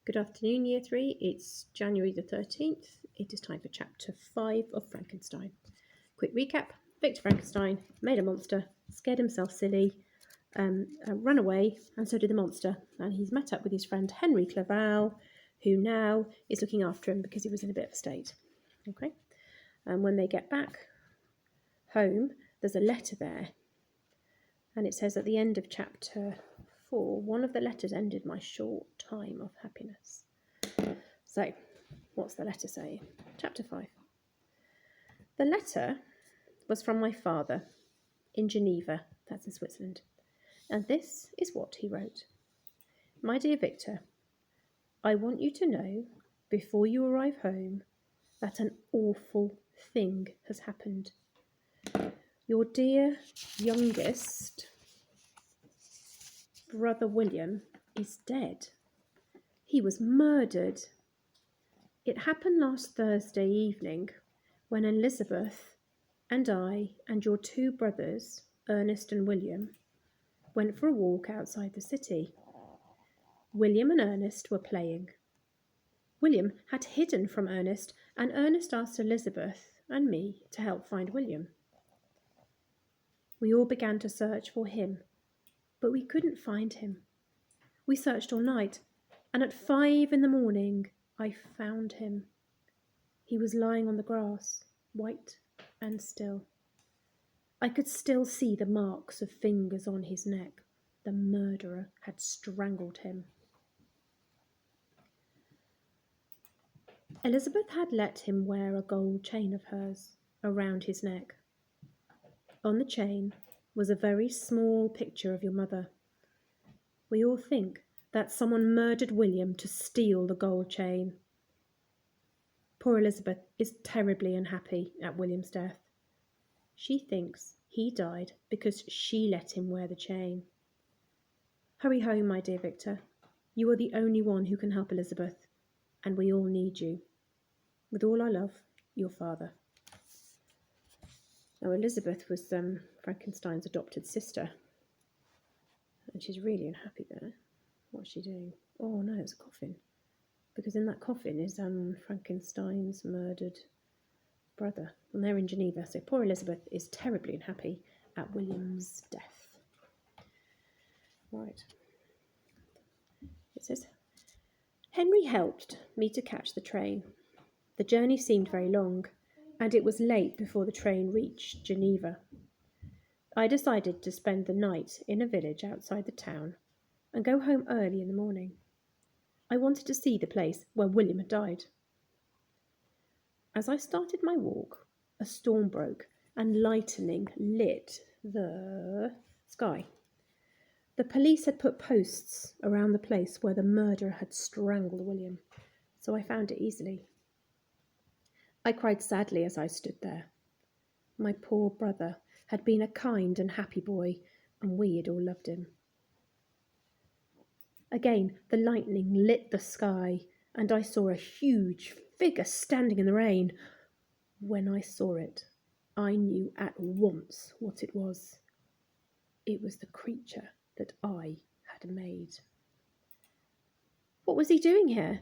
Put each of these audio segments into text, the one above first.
Good afternoon, Year 3. It's January the 13th. It is time for Chapter 5 of Frankenstein. Quick recap. Victor Frankenstein made a monster, scared himself silly, ran away, and so did the monster. And he's met up with his friend Henry Clerval, who now is looking after him because he was in a bit of a state. Okay? And when they get back home, there's a letter there. And it says at the end of Chapter 4, one of the letters ended my short time of happiness. So, what's the letter say? Chapter 5. The letter was from my father in Geneva, that's in Switzerland. And this is what he wrote. My dear Victor, I want you to know, before you arrive home, that an awful thing has happened. Your dear youngest brother William is dead. He was murdered. It happened last Thursday evening when Elizabeth and I and your two brothers, Ernest and William, went for a walk outside the city. William and Ernest were playing. William had hidden from Ernest, and Ernest asked Elizabeth and me to help find William. We all began to search for him, but we couldn't find him. We searched all night, and at 5 a.m, I found him. He was lying on the grass, white and still. I could still see the marks of fingers on his neck. The murderer had strangled him. Elizabeth had let him wear a gold chain of hers around his neck. On the chain was a very small picture of your mother. We all think that someone murdered William to steal the gold chain. Poor Elizabeth is terribly unhappy at William's death. She thinks he died because she let him wear the chain. Hurry home, my dear Victor. You are the only one who can help Elizabeth, and we all need you. With all our love, your father. Now, Elizabeth was Frankenstein's adopted sister, and she's really unhappy there. What's she doing? Oh no, it's a coffin, because in that coffin is Frankenstein's murdered brother, and they're in Geneva. So poor Elizabeth is terribly unhappy at William's death. Right. It says, Henry helped me to catch the train. The journey seemed very long, and it was late before the train reached Geneva. I decided to spend the night in a village outside the town and go home early in the morning. I wanted to see the place where William had died. As I started my walk, a storm broke and lightning lit the sky. The police had put posts around the place where the murderer had strangled William, so I found it easily. I cried sadly as I stood there. My poor brother had been a kind and happy boy, and we had all loved him. Again, the lightning lit the sky, and I saw a huge figure standing in the rain. When I saw it, I knew at once what it was. It was the creature that I had made. What was he doing here?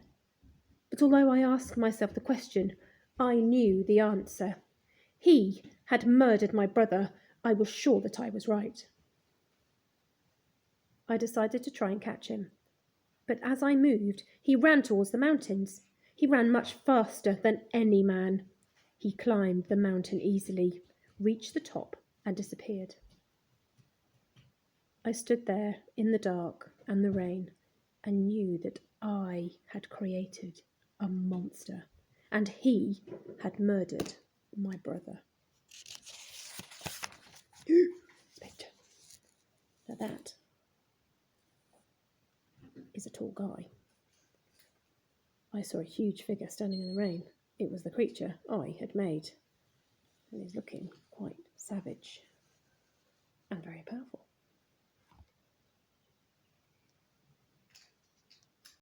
But although I asked myself the question, I knew the answer. He had murdered my brother. I was sure that I was right. I decided to try and catch him. But as I moved, he ran towards the mountains. He ran much faster than any man. He climbed the mountain easily, reached the top, and disappeared. I stood there in the dark and the rain and knew that I had created a monster, and he had murdered my brother. Victor. Now that is a tall guy. I saw a huge figure standing in the rain. It was the creature I had made, and he's looking quite savage and very powerful.